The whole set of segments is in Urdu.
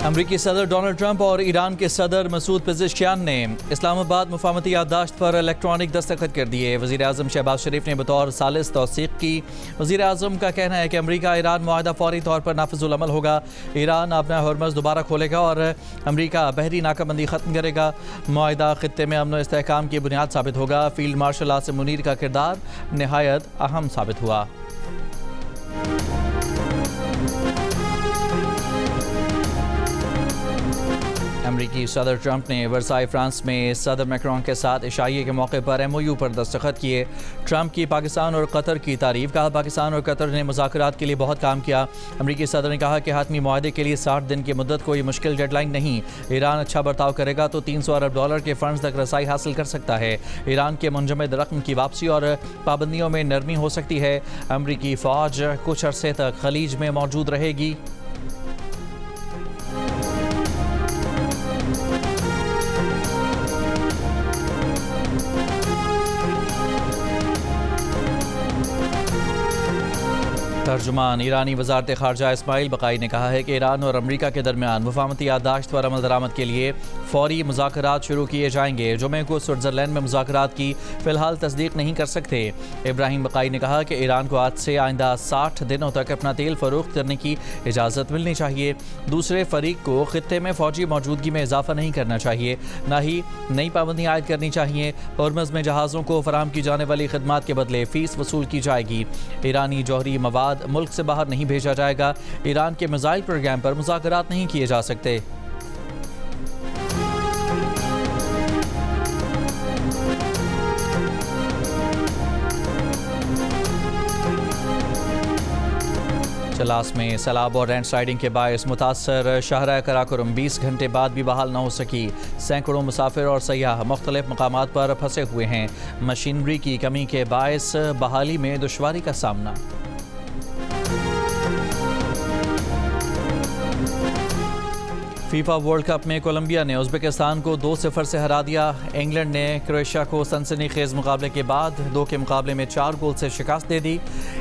امریکی صدر ڈونلڈ ٹرمپ اور ایران کے صدر مسعود پزشکیان نے اسلام آباد مفاہمتی یادداشت پر الیکٹرانک دستخط کر دیے۔ وزیر اعظم شہباز شریف نے بطور ثالث توثیق کی۔ وزیر اعظم کا کہنا ہے کہ امریکہ ایران معاہدہ فوری طور پر نافذ العمل ہوگا۔ ایران اپنا ہرمز دوبارہ کھولے گا اور امریکہ بحری ناکہ بندی ختم کرے گا۔ معاہدہ خطے میں امن و استحکام کی بنیاد ثابت ہوگا۔ فیلڈ مارشل عاصم منیر کا کردار نہایت اہم ثابت ہوا۔ امریکی صدر ٹرمپ نے ورسائے فرانس میں صدر میکرون کے ساتھ عشائیے کے موقع پر MOU پر دستخط کیے۔ ٹرمپ کی پاکستان اور قطر کی تعریف، کہا پاکستان اور قطر نے مذاکرات کے لیے بہت کام کیا۔ امریکی صدر نے کہا کہ حتمی معاہدے کے لیے 60 دن کی مدت کوئی مشکل ڈیڈ لائن نہیں۔ ایران اچھا برتاؤ کرے گا تو $300 ارب کے فنڈز تک رسائی حاصل کر سکتا ہے۔ ایران کے منجمد رقم کی واپسی اور پابندیوں میں نرمی ہو سکتی ہے۔ امریکی فوج کچھ عرصے تک خلیج میں موجود رہے گی۔ ترجمان ایرانی وزارت خارجہ اسماعیل بقائی نے کہا ہے کہ ایران اور امریکہ کے درمیان مفاہمتی یادداشت پر عمل درآمد کے لیے فوری مذاکرات شروع کیے جائیں گے۔ جمعے کو سوئٹزرلینڈ میں مذاکرات کی فی الحال تصدیق نہیں کر سکتے۔ ابراہیم بقائی نے کہا کہ ایران کو آج سے آئندہ 60 دنوں تک اپنا تیل فروخت کرنے کی اجازت ملنی چاہیے۔ دوسرے فریق کو خطے میں فوجی موجودگی میں اضافہ نہیں کرنا چاہیے، نہ ہی نئی پابندیاں عائد کرنی چاہیے۔ ہرمز میں جہازوں کو فراہم کی جانے والی خدمات کے بدلے فیس وصول کی جائے گی۔ ایرانی جوہری مواد ملک سے باہر نہیں بھیجا جائے گا۔ ایران کے میزائل پروگرام پر مذاکرات نہیں کیے جا سکتے۔ چلاس میں سیلاب اور لینڈ سلائیڈنگ کے باعث متاثر شاہراہ قراقرم 20 گھنٹے بعد بھی بحال نہ ہو سکی۔ سینکڑوں مسافر اور سیاح مختلف مقامات پر پھنسے ہوئے ہیں۔ مشینری کی کمی کے باعث بحالی میں دشواری کا سامنا۔ فیفا ورلڈ کپ میں کولمبیا نے ازبکستان کو 2-0 سے ہرا دیا۔ انگلینڈ نے کروشیا کو سنسنی خیز مقابلے کے بعد 2 کے مقابلے میں 4 گول سے شکست دے دی۔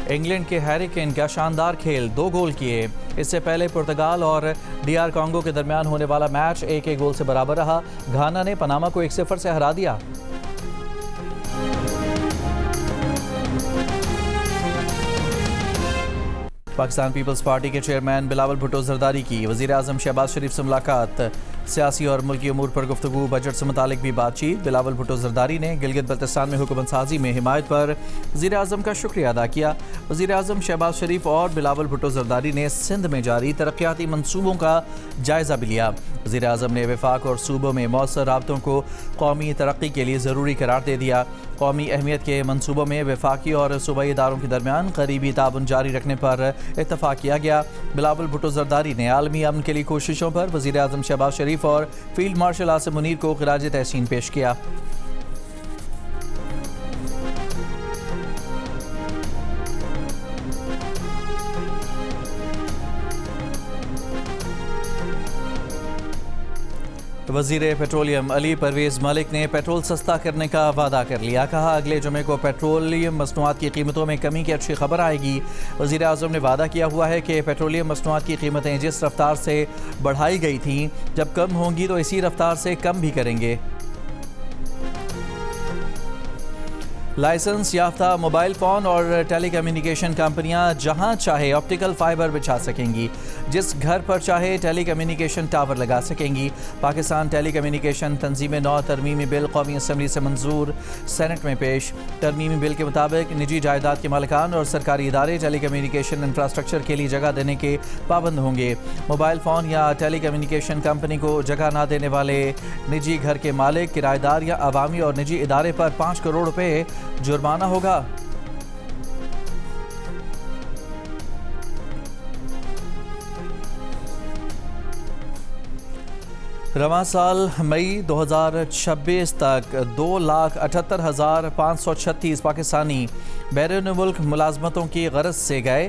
انگلینڈ کے ہیری کین کا شاندار کھیل، 2 گول کیے۔ اس سے پہلے پرتگال اور DR کانگو کے درمیان ہونے والا میچ 1-1 گول سے برابر رہا۔ گھانا نے پاناما کو 1-0 سے ہرا دیا۔ پاکستان پیپلز پارٹی کے چیئرمین بلاول بھٹو زرداری کی وزیر اعظم شہباز شریف سے ملاقات۔ سیاسی اور ملکی امور پر گفتگو، بجٹ سے متعلق بھی بات چیت۔ بلاول بھٹو زرداری نے گلگت بلتستان میں حکومت سازی میں حمایت پر وزیر اعظم کا شکریہ ادا کیا۔ وزیر اعظم شہباز شریف اور بلاول بھٹو زرداری نے سندھ میں جاری ترقیاتی منصوبوں کا جائزہ بھی لیا۔ وزیر اعظم نے وفاق اور صوبوں میں مؤثر رابطوں کو قومی ترقی کے لیے ضروری قرار دے دیا۔ قومی اہمیت کے منصوبوں میں وفاقی اور صوبائی اداروں کے درمیان قریبی تعاون جاری رکھنے پر اتفاق کیا گیا۔ بلاول بھٹو زرداری نے عالمی امن کے لیے کوششوں پر وزیر اعظم شہباز شریف اور فیلڈ مارشل عاصم منیر کو خراج تحسین پیش کیا۔ وزیر پیٹرولیم علی پرویز ملک نے پیٹرول سستا کرنے کا وعدہ کر لیا۔ کہا اگلے جمعے کو پیٹرولیم مصنوعات کی قیمتوں میں کمی کی اچھی خبر آئے گی۔ وزیر اعظم نے وعدہ کیا ہوا ہے کہ پیٹرولیم مصنوعات کی قیمتیں جس رفتار سے بڑھائی گئی تھیں، جب کم ہوں گی تو اسی رفتار سے کم بھی کریں گے۔ لائسنس یافتہ موبائل فون اور ٹیلی کمیونیکیشن کمپنیاں جہاں چاہے آپٹیکل فائبر بچھا سکیں گی، جس گھر پر چاہے ٹیلی کمیونیکیشن ٹاور لگا سکیں گی۔ پاکستان ٹیلی کمیونیکیشن تنظیم نو ترمیمی بل قومی اسمبلی سے منظور، سینٹ میں پیش۔ ترمیمی بل کے مطابق نجی جائیداد کے مالکان اور سرکاری ادارے ٹیلی کمیونیکیشن انفراسٹرکچر کے لیے جگہ دینے کے پابند ہوں گے۔ موبائل فون یا ٹیلی کمیونیکیشن کمپنی کو جگہ نہ دینے والے نجی گھر کے مالک، کرایہ دار یا عوامی اور نجی ادارے پر 5 کروڑ روپے جرمانہ ہوگا۔ رواں سال مئی 2026 تک 2,78,536 پاکستانی بیرون ملک ملازمتوں کی غرض سے گئے۔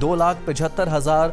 2,75,000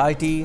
IT,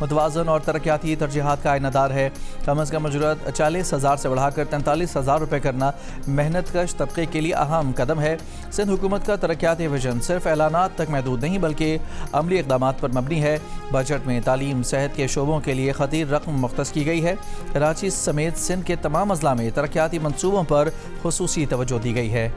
متوازن اور ترقیاتی ترجیحات کا آئینہ دار ہے۔ کم از کم اجرت 40,000 سے بڑھا کر 43,000 روپے کرنا محنت کش طبقے کے لیے اہم قدم ہے۔ سندھ حکومت کا ترقیاتی ویژن صرف اعلانات تک محدود نہیں بلکہ عملی اقدامات پر مبنی ہے۔ بجٹ میں تعلیم صحت کے شعبوں کے لیے خطیر رقم مختص کی گئی ہے۔ کراچی سمیت سندھ کے تمام اضلاع میں ترقیاتی منصوبوں پر خصوصی توجہ دی گئی ہے۔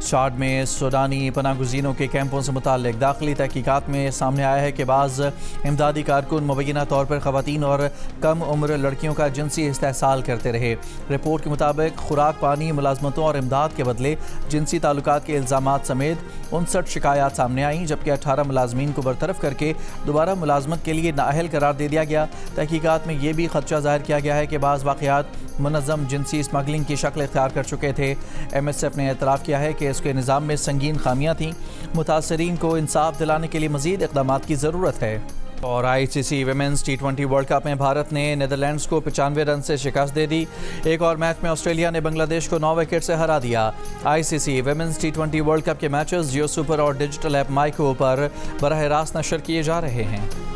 چاڈ میں سوڈانی پناہ گزینوں کے کیمپوں سے متعلق داخلی تحقیقات میں سامنے آیا ہے کہ بعض امدادی کارکن مبینہ طور پر خواتین اور کم عمر لڑکیوں کا جنسی استحصال کرتے رہے۔ رپورٹ کے مطابق خوراک، پانی، ملازمتوں اور امداد کے بدلے جنسی تعلقات کے الزامات سمیت 59 شکایات سامنے آئیں، جبکہ 18 ملازمین کو برطرف کر کے دوبارہ ملازمت کے لیے نااہل قرار دے دیا گیا۔ تحقیقات میں یہ بھی خدشہ ظاہر کیا گیا ہے کہ بعض واقعات منظم جنسی اسمگلنگ کی شکل اختیار کر چکے تھے۔ ایم ایس ایف نے اعتراف کیا ہے کہ اس کے نظام میں سنگین خامیاں تھیں۔ متاثرین کو انصاف دلانے کے لیے مزید اقدامات کی ضرورت ہے۔ اور آئی سی سی ویمنز T20 ورلڈ کپ میں بھارت نے نیدرلینڈز کو 95 رن سے شکست دے دی۔ ایک اور میچ میں آسٹریلیا نے بنگلہ دیش کو 9 وکٹ سے ہرا دیا۔ آئی سی سی ویمنز T20 ورلڈ کپ کے میچز جیو سپر اور ڈیجیٹل ایپ مائی کو پر براہ راست نشر کیے جا رہے ہیں۔